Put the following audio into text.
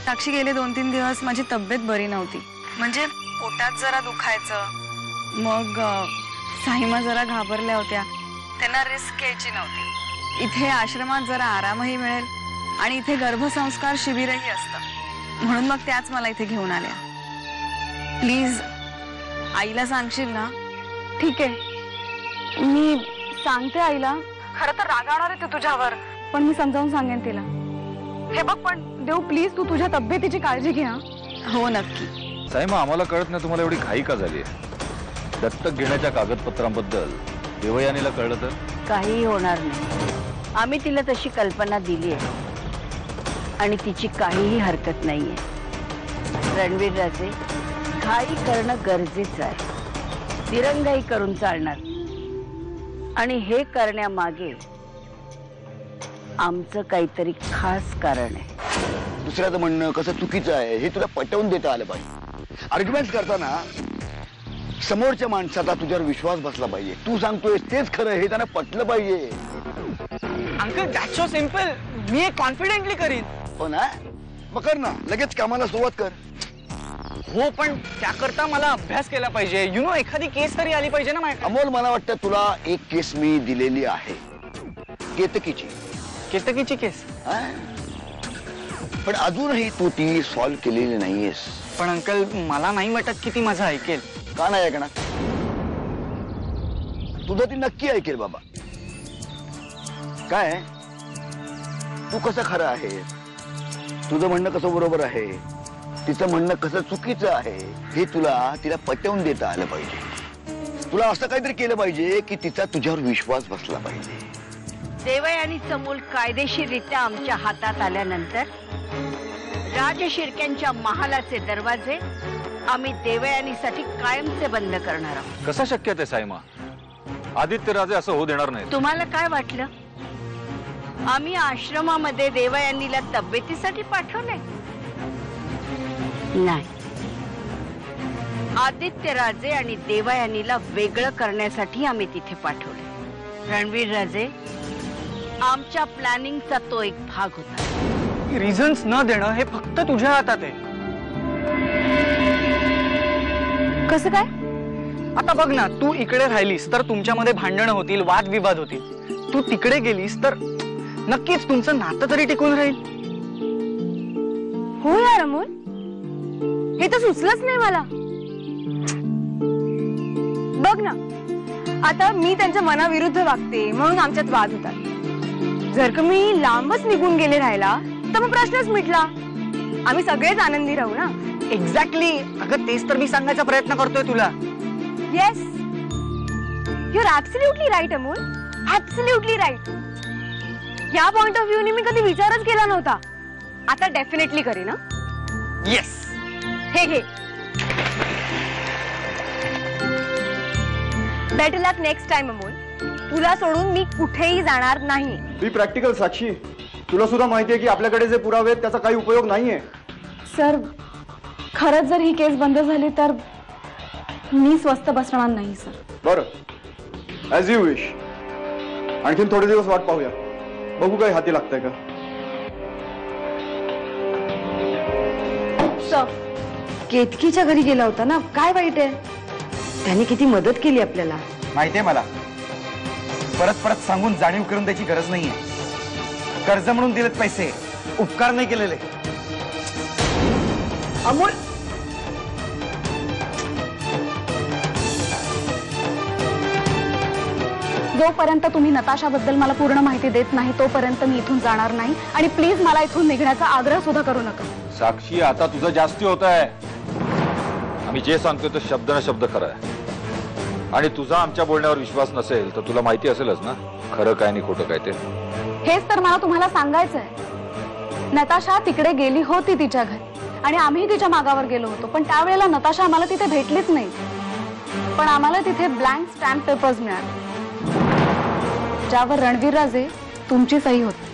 साक्षी गेले 2-3 दिवस माझी तब्येत बरी नव्हती, म्हणजे पोटात जरा दुखायचं. मग साईमा जरा घाबरल्या होत्या, त्यांना रिस्क घ्यायची नव्हती. इथे आश्रमात जरा आरामही मिळेल आणि इथे गर्भसंस्कार शिबिरही असतं, म्हणून मग त्याच मला इथे घेऊन आल्या. प्लीज आईला सांगशील ना? ठीक आहे, मी सांगते आईला. खरं तर रागावणार आहे ते तुझ्यावर, पण मी समजावून सांगेन तिला. हे बघ, पण देव प्लीज तू तुझ्या तब्येतीची काळजी घे. हो नक्की. साईमा, आम्हाला कळत नाही तुम्हाला एवढी घाई का झाली आहे? दत्तक घेण्याच्या कागदपत्रांबद्दल देवयानीला कळलं तर? काही होणार नाही. आम्ही तिला तशी कल्पना दिली आहे आणि तिची काहीही हरकत नाहीये. रणवीर राजे, घाई करणं गरजेचं आहे, दिरंगाई करून चालणार. आणि हे करण्यामागे आमचं काहीतरी खास कारण आहे. दुसऱ्याचं म्हणणं कसं चुकीचं आहे हे तुला पटवून देता आलं पाहिजे. आर्ग्युमेंट करताना समोरच्या माणसाचा तुझ्यावर विश्वास बसला पाहिजे. तू सांगतोय तेच खरं हे त्यांना पटलं पाहिजे. Uncle, that's so simple. मी हे कॉन्फिडेंटली करीन. हो ना, मग कर ना, लगेच कामाला सुरुवात कर. हो, पण त्याकरता मला अभ्यास केला पाहिजे. यु नो, एखादी केस तरी आली पाहिजे ना माझ्याकडे. अमोल, मला वाटतं तुला एक केस मी दिलेली आहे, केतकीची. केतकीची केस? पण अजूनही तू ती सॉल्व्ह केलेली नाहीयेस. पण अंकल, मला नाही वाटत की ती माझं ऐकेल. का नाही ऐकणार? तुझं ती नक्की ऐकेल बाबा. काय तू कसं खरं आहे, तुझं म्हणणं कसं बरोबर आहे, तिचं म्हणणं कसं चुकीचं आहे हे तिला पटवून देता आलं पाहिजे. तुला असं काहीतरी केलं पाहिजे की तिचा तुझ्यावर विश्वास बसला पाहिजे. देवयानीचं मूल कायदेशीररित्या आमच्या हातात आल्यानंतर राजशिर्क्यांच्या महालाचे दरवाजे आम्ही देवयानीसाठी कायमचे बंद करणार आहोत. कसं शक्य आहे साईमा? आदित्य राजे असं होऊ देणार नाही. तुम्हाला काय वाटलं आम्ही आश्रमामध्ये देवयानीला तब्येतीसाठी पाठवले? नाही. आदित्य राजे आणि देवयानीला वेगळं करण्यासाठी आम्ही तिथे पाठवले. रणवीर राजे, आमच्या प्लॅनिंगचा तो एक भाग होता. रिझन्स न देणं हे फक्त तुझ्या हातात आहे. कसं काय? आता बघ ना, तू इकडे राहिलीस तर तुमच्यामध्ये भांडणं होतील, वादविवाद होतील. तू तिकडे गेलीस तर नक्कीच तुमचं नातं तरी टिकून राहील. हो यार अमोल, हे तर सुचलंच नाही मला. बघ ना, आता मी त्यांच्या मनाविरुद्ध वागते म्हणून आमच्यात वाद होतात. जर का मी लांबच निघून गेले राहिला तर मग प्रश्नच मिटला. आम्ही सगळेच आनंदी राहू ना. एक्झॅक्टली. अगं, तेच तर मी सांगायचा प्रयत्न करतोय तुला. Yes, you are absolutely right Amol, absolutely right. या पॉइंट ऑफ व्ह्यू ने मी कधी विचारच केला नव्हता. आता डेफिनेटली करेन. येस. हे घे. बेटर लक नेक्स्ट टाइम अमोल. तुला सोडून मी कुठेही जाणार नाही. बी प्रॅक्टिकल साक्षी. तुला सुद्धा माहिती आहे की आपल्याकडे जे पुरावे आहेत त्याचा काही उपयोग नाहीये. सर, खरंच जर ही केस बंद झाली तर मी स्वस्त बसणार नाही सर. बरं, ॲज यू विश. आणखीन थोडे दिवस वाट पाहूया, बघू काही हाती लागतंय का. सर, केतकीच्या घरी गेला होता ना, काय वाईट आहे? त्याने किती मदत केली आपल्याला. माहितीये मला. परत परत सांगून जाणीव करून द्यायची गरज नाहीये. कर्ज म्हणून दिलेत पैसे, उपकार नाही केलेले. अमोल, जोपर्यंत तुम्ही नताशाबद्दल मला पूर्ण माहिती देत नाही तोपर्यंत मी इथून जाणार नाही. आणि प्लीज मला इथून निघण्याचा आग्रह सुद्धा करू नका. साक्षी, आता तुझं जास्ती होत आहे. आम्ही जे सांगतोय ते शब्द न शब्द खरं आहे. आणि तुझा आमच्या बोलण्यावर विश्वास नसेल तर तुला माहिती असेलच ना खरं काय आणि खोटं काय ते. हेच तर मला तुम्हाला सांगायचं आहे. नताशा तिकडे गेली होती तिच्या घरी आणि आम्ही तिच्या मागावर गेलो होतो, पण त्यावेळेला नताशा आम्हाला तिथे भेटलीच नाही. पण आम्हाला तिथे ब्लँक स्टॅम्प पेपर्स मिळाले ज्यावर रणवीर राजे तुमची सही होती.